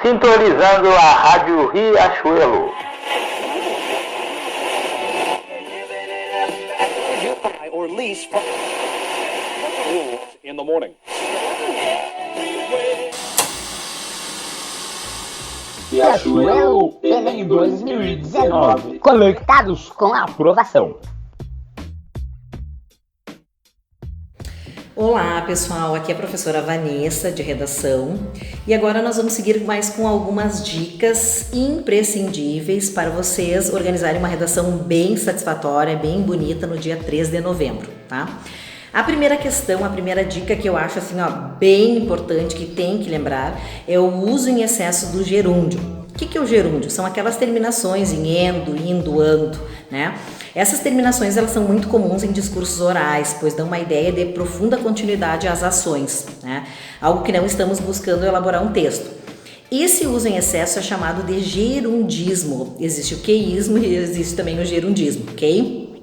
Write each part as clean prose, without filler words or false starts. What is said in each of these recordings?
Sintonizando a Rádio Riachuelo. Or lease in the morning. Riachuelo Enem 2019. Conectados com a aprovação. Olá pessoal, aqui é a professora Vanessa de redação e agora nós vamos seguir mais com algumas dicas imprescindíveis para vocês organizarem uma redação bem satisfatória, bem bonita no dia 3 de novembro, tá? A primeira questão, a primeira dica que eu acho assim, bem importante, que tem que lembrar, é o uso em excesso do gerúndio. O que é o gerúndio? São aquelas terminações em endo, indo, ando, né? Essas terminações elas são muito comuns em discursos orais, pois dão uma ideia de profunda continuidade às ações, né? Algo que não estamos buscando elaborar um texto. Esse uso em excesso é chamado de gerundismo. Existe o queísmo e existe também o gerundismo, ok?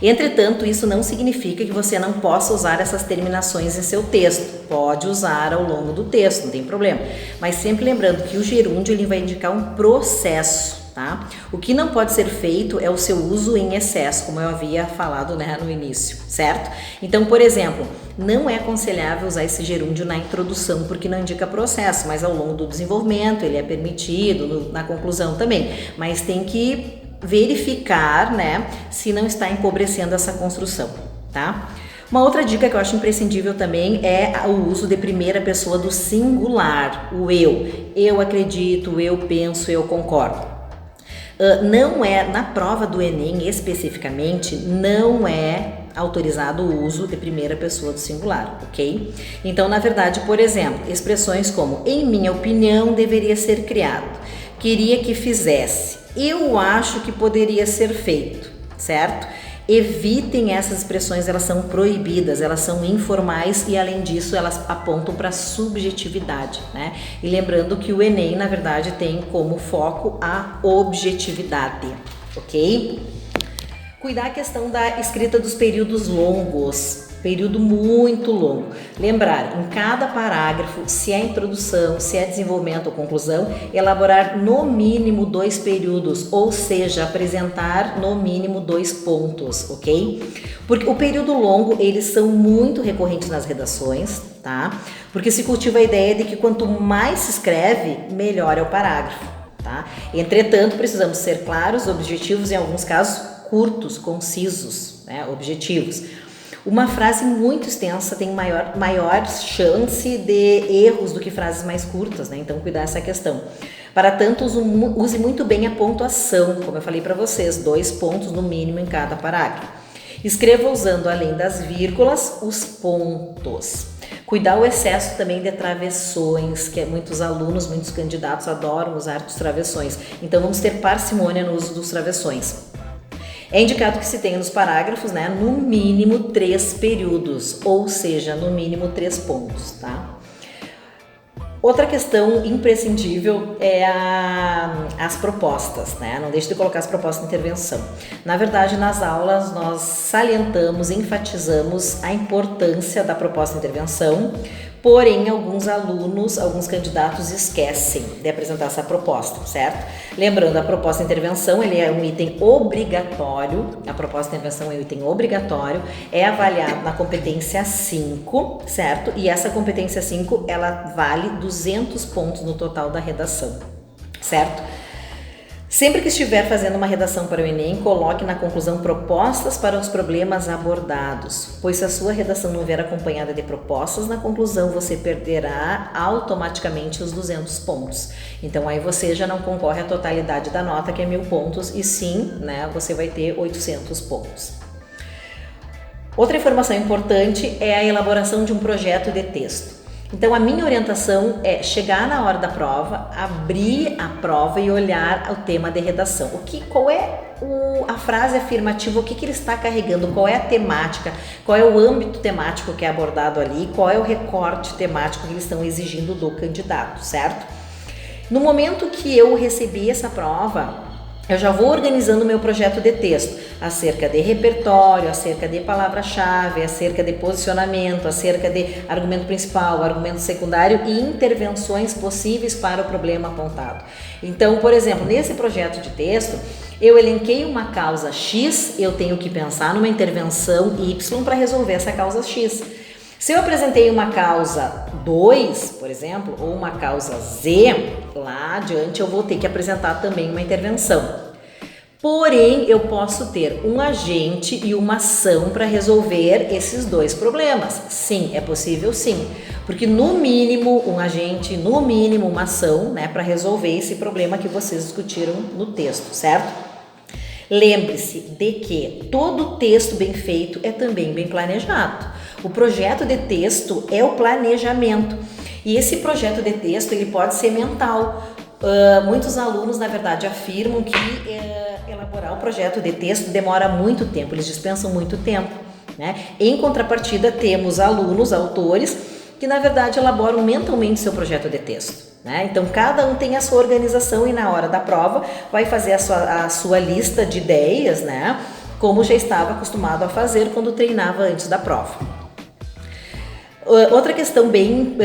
Entretanto, isso não significa que você não possa usar essas terminações em seu texto. Pode usar ao longo do texto, não tem problema. Mas sempre lembrando que o gerúndio ele vai indicar um processo. Tá? O que não pode ser feito é o seu uso em excesso, como eu havia falado, né, no início, certo? Então, por exemplo, não é aconselhável usar esse gerúndio na introdução porque não indica processo, mas ao longo do desenvolvimento ele é permitido, na conclusão também, mas tem que verificar, né, se não está empobrecendo essa construção, tá? Uma outra dica que eu acho imprescindível também é o uso de primeira pessoa do singular, o eu. Eu acredito, eu penso, eu concordo. Não é, na prova do Enem especificamente, não é autorizado o uso de primeira pessoa do singular, ok? Então, na verdade, por exemplo, expressões como em minha opinião deveria ser criado, queria que fizesse, eu acho que poderia ser feito, certo? Evitem essas expressões, elas são proibidas, elas são informais e além disso elas apontam para subjetividade, né? E lembrando que o Enem na verdade tem como foco a objetividade, ok? Cuidar a questão da escrita dos períodos longos, período muito longo. Lembrar, em cada parágrafo, se é introdução, se é desenvolvimento ou conclusão, elaborar no mínimo 2 períodos, ou seja, apresentar no mínimo 2 pontos, ok? Porque o período longo, eles são muito recorrentes nas redações, tá? Porque se cultiva a ideia de que quanto mais se escreve, melhor é o parágrafo, tá? Entretanto, precisamos ser claros, objetivos, em alguns casos, curtos, concisos, né? Objetivos. Uma frase muito extensa tem maior chance de erros do que frases mais curtas, né? Então, cuidar dessa questão. Para tanto, use muito bem a pontuação, como eu falei para vocês, 2 pontos no mínimo em cada parágrafo. Escreva usando, além das vírgulas, os pontos. Cuidar o excesso também de travessões, que muitos alunos, muitos candidatos adoram usar os travessões. Então, vamos ter parcimônia no uso dos travessões. É indicado que se tenha nos parágrafos, né, no mínimo 3 períodos, ou seja, no mínimo 3 pontos, tá? Outra questão imprescindível é as propostas, né? Não deixe de colocar as propostas de intervenção. Na verdade, nas aulas nós salientamos, enfatizamos a importância da proposta de intervenção, porém alguns alunos, alguns candidatos esquecem de apresentar essa proposta, certo? Lembrando, a proposta de intervenção ele é um item obrigatório, a proposta de intervenção é um item obrigatório, é avaliado na competência 5, certo? E essa competência 5, ela vale 200 pontos no total da redação, certo? Sempre que estiver fazendo uma redação para o Enem, coloque na conclusão propostas para os problemas abordados, pois se a sua redação não vier acompanhada de propostas, na conclusão você perderá automaticamente os 200 pontos. Então aí você já não concorre à totalidade da nota, que é 1000 pontos, e sim, né, você vai ter 800 pontos. Outra informação importante é a elaboração de um projeto de texto. Então a minha orientação é chegar na hora da prova, abrir a prova e olhar o tema de redação. Qual é a frase afirmativa, o que ele está carregando, qual é a temática, qual é o âmbito temático que é abordado ali, qual é o recorte temático que eles estão exigindo do candidato, certo? No momento que eu recebi essa prova, eu já vou organizando o meu projeto de texto acerca de repertório, acerca de palavra-chave, acerca de posicionamento, acerca de argumento principal, argumento secundário e intervenções possíveis para o problema apontado. Então, por exemplo, nesse projeto de texto, eu elenquei uma causa X, eu tenho que pensar numa intervenção Y para resolver essa causa X. Se eu apresentei uma causa 2, por exemplo, ou uma causa Z, lá adiante eu vou ter que apresentar também uma intervenção. Porém, eu posso ter um agente e uma ação para resolver esses dois problemas. Sim, é possível sim. Porque no mínimo um agente, no mínimo uma ação, né, para resolver esse problema que vocês discutiram no texto, certo? Lembre-se de que todo texto bem feito é também bem planejado. O projeto de texto é o planejamento. E esse projeto de texto ele pode ser mental. Muitos alunos, na verdade, afirmam que elaborar o projeto de texto demora muito tempo, eles dispensam muito tempo, né? Em contrapartida, temos alunos, autores, que na verdade elaboram mentalmente seu projeto de texto, né? Então, cada um tem a sua organização e na hora da prova vai fazer a sua lista de ideias, né? Como já estava acostumado a fazer quando treinava antes da prova. Outra questão bem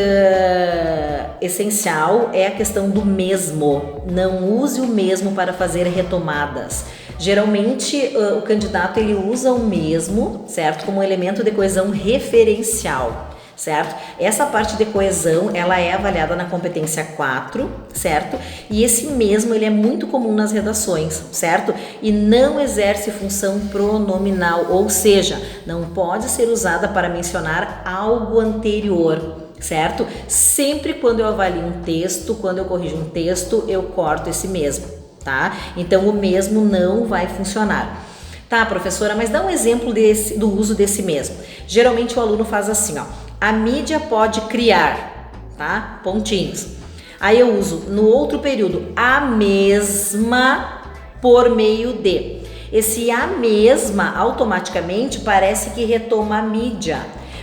essencial é a questão do mesmo. Não use o mesmo para fazer retomadas. Geralmente o candidato ele usa o mesmo, certo? Como elemento de coesão referencial, certo? Essa parte de coesão ela é avaliada na competência 4, certo? E esse mesmo ele é muito comum nas redações, certo? E não exerce função pronominal, ou seja, não pode ser usada para mencionar algo anterior, certo? Sempre quando eu avalio um texto, quando eu corrijo um texto, eu corto esse mesmo, tá? Então o mesmo não vai funcionar. Tá, professora, mas dá um exemplo do uso desse mesmo. Geralmente o aluno faz assim, ó. A mídia pode criar, tá? Pontinhos. Aí eu uso no outro período a mesma por meio de. Esse a mesma automaticamente parece que retoma a mídia,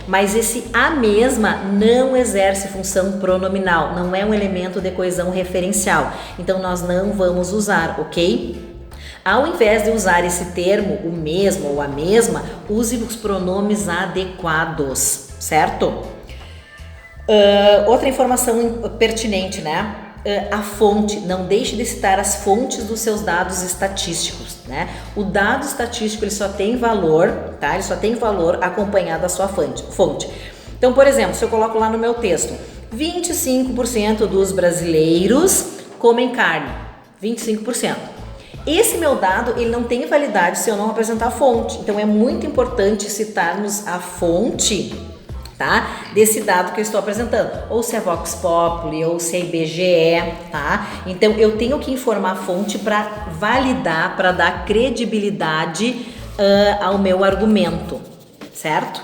mas esse a mesma não exerce função pronominal, não é um elemento de coesão referencial. Então nós não vamos usar, ok? Ao invés de usar esse termo, o mesmo ou a mesma, use os pronomes adequados, certo? Outra informação pertinente, né? A fonte, não deixe de citar as fontes dos seus dados estatísticos, né? O dado estatístico ele só tem valor, tá? Ele só tem valor acompanhado da sua fonte. Então, por exemplo, se eu coloco lá no meu texto, 25% dos brasileiros comem carne, 25%. Esse meu dado ele não tem validade se eu não apresentar a fonte. Então é muito importante citarmos a fonte, tá? Desse dado que eu estou apresentando. Ou se é Vox Populi, ou se é IBGE, tá? Então eu tenho que informar a fonte para validar, para dar credibilidade ao meu argumento, certo?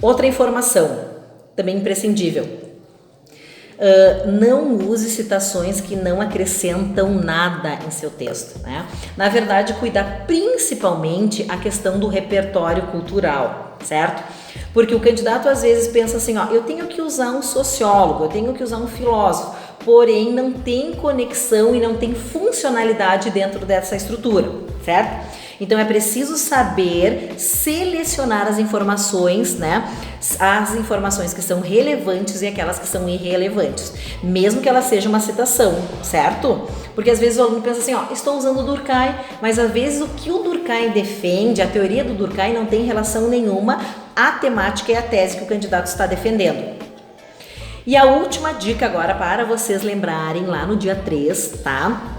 Outra informação, também imprescindível. Não use citações que não acrescentam nada em seu texto, né? Na verdade, cuidar principalmente a questão do repertório cultural, certo? Porque o candidato às vezes pensa assim, ó, eu tenho que usar um sociólogo, eu tenho que usar um filósofo, porém não tem conexão e não tem funcionalidade dentro dessa estrutura, certo? Então é preciso saber selecionar as informações, né? As informações que são relevantes e aquelas que são irrelevantes, mesmo que ela seja uma citação, certo? Porque às vezes o aluno pensa assim, ó, estou usando o Durkheim, mas às vezes o que o Durkheim defende, a teoria do Durkheim não tem relação nenhuma à temática e à tese que o candidato está defendendo. E a última dica agora para vocês lembrarem lá no dia 3, tá?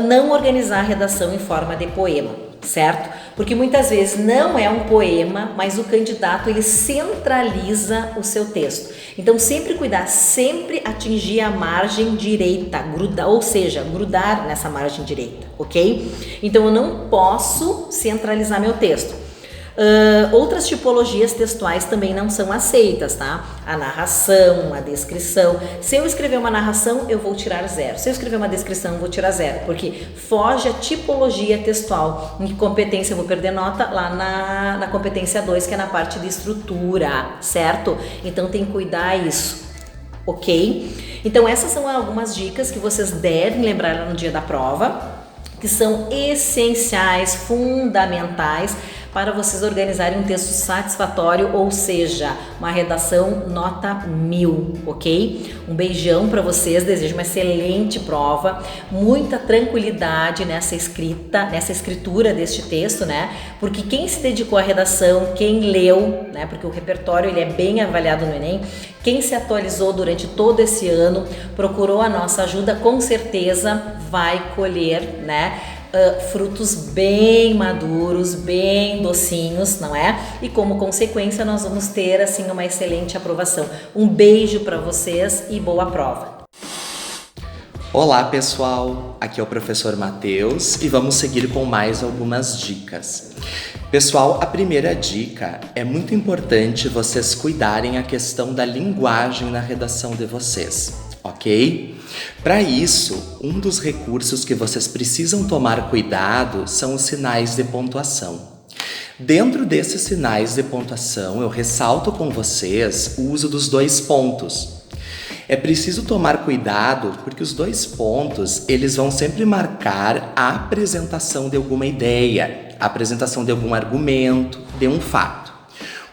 Não organizar a redação em forma de poema, certo? Porque muitas vezes não é um poema, mas o candidato ele centraliza o seu texto. Então sempre cuidar, sempre atingir a margem direita, ou seja, grudar nessa margem direita, ok? Então eu não posso centralizar meu texto. Outras tipologias textuais também não são aceitas, tá? A narração, a descrição. Se eu escrever uma narração, eu vou tirar 0. Se eu escrever uma descrição, eu vou tirar 0, porque foge a tipologia textual. Em que competência eu vou perder nota? Lá na competência 2, que é na parte de estrutura, certo? Então tem que cuidar isso, ok? Então essas são algumas dicas que vocês devem lembrar no dia da prova. que são essenciais, fundamentais para vocês organizarem um texto satisfatório, ou seja, uma redação nota 1000, ok? Um beijão para vocês, desejo uma excelente prova, muita tranquilidade nessa escritura deste texto, né? Porque quem se dedicou à redação, quem leu, né? Porque o repertório ele é bem avaliado no Enem, quem se atualizou durante todo esse ano, procurou a nossa ajuda, com certeza vai colher, né? Frutos bem maduros, bem docinhos, não é? E como consequência nós vamos ter assim uma excelente aprovação. Um beijo para vocês e boa prova. Olá pessoal, aqui é o professor Matheus e vamos seguir com mais algumas dicas. Pessoal, a primeira dica é muito importante vocês cuidarem a questão da linguagem na redação de vocês, ok? Para isso, um dos recursos que vocês precisam tomar cuidado são os sinais de pontuação. Dentro desses sinais de pontuação, eu ressalto com vocês o uso dos 2 pontos. É preciso tomar cuidado porque os 2 pontos, eles vão sempre marcar a apresentação de alguma ideia, a apresentação de algum argumento, de um fato.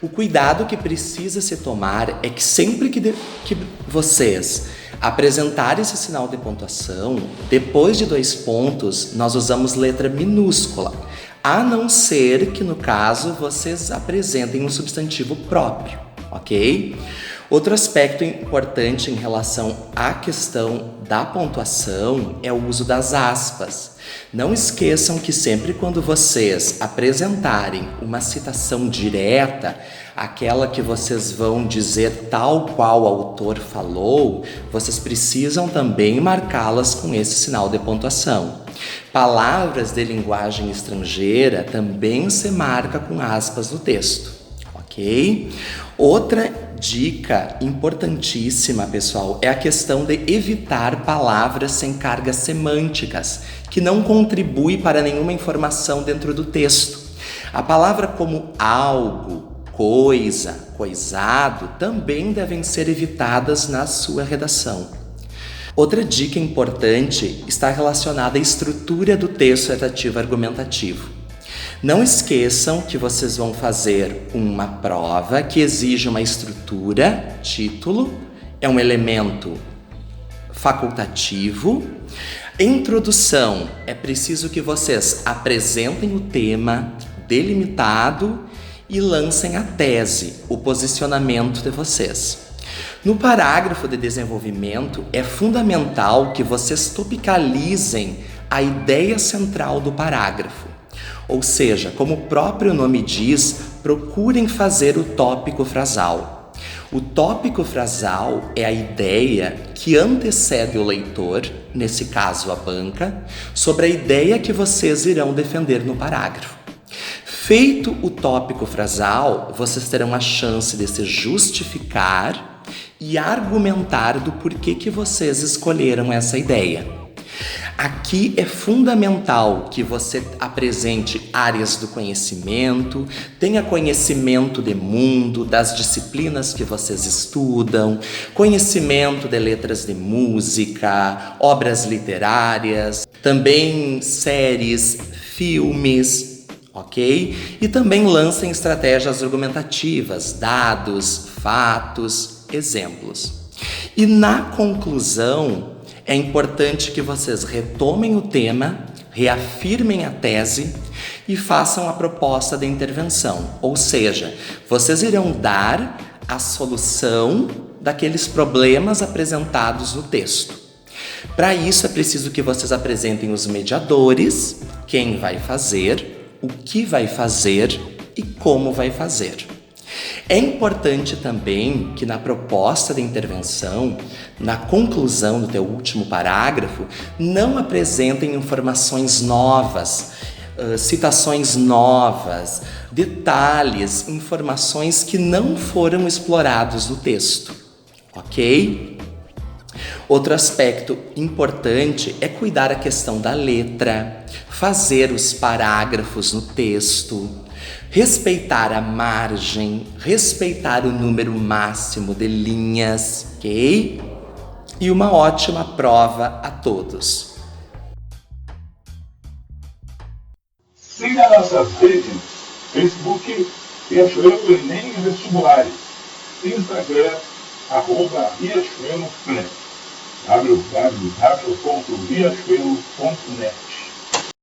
O cuidado que precisa se tomar é que sempre que vocês apresentar esse sinal de pontuação, depois de 2 pontos, nós usamos letra minúscula, a não ser que, no caso, vocês apresentem um substantivo próprio, ok? Outro aspecto importante em relação à questão da pontuação é o uso das aspas. Não esqueçam que sempre quando vocês apresentarem uma citação direta, aquela que vocês vão dizer tal qual o autor falou, vocês precisam também marcá-las com esse sinal de pontuação. Palavras de linguagem estrangeira também se marca com aspas no texto, ok? Outra dica importantíssima, pessoal, é a questão de evitar palavras sem cargas semânticas, que não contribuem para nenhuma informação dentro do texto. A palavra como algo, coisa, coisado, também devem ser evitadas na sua redação. Outra dica importante está relacionada à estrutura do texto retativo argumentativo. Não esqueçam que vocês vão fazer uma prova que exige uma estrutura, título, é um elemento facultativo. Introdução, é preciso que vocês apresentem o tema delimitado e lancem a tese, o posicionamento de vocês. No parágrafo de desenvolvimento, é fundamental que vocês topicalizem a ideia central do parágrafo. Ou seja, como o próprio nome diz, procurem fazer o tópico frasal. O tópico frasal é a ideia que antecede o leitor, nesse caso a banca, sobre a ideia que vocês irão defender no parágrafo. Feito o tópico frasal, vocês terão a chance de se justificar e argumentar do porquê que vocês escolheram essa ideia. Aqui é fundamental que você apresente áreas do conhecimento, tenha conhecimento de mundo, das disciplinas que vocês estudam, conhecimento de letras de música, obras literárias, também séries, filmes, ok? E também lancem estratégias argumentativas, dados, fatos, exemplos. E na conclusão, é importante que vocês retomem o tema, reafirmem a tese e façam a proposta de intervenção. Ou seja, vocês irão dar a solução daqueles problemas apresentados no texto. Para isso é preciso que vocês apresentem os mediadores, quem vai fazer, o que vai fazer e como vai fazer. É importante também que na proposta de intervenção, na conclusão do teu último parágrafo, não apresentem informações novas, citações novas, detalhes, informações que não foram explorados no texto, ok? Outro aspecto importante é cuidar a questão da letra, fazer os parágrafos no texto, respeitar a margem, respeitar o número máximo de linhas, ok? E uma ótima prova a todos! nossas redes, Facebook, Riachuelo Enem e Vestibulares, Instagram, @riachuelo.net, www.riachuelo.net.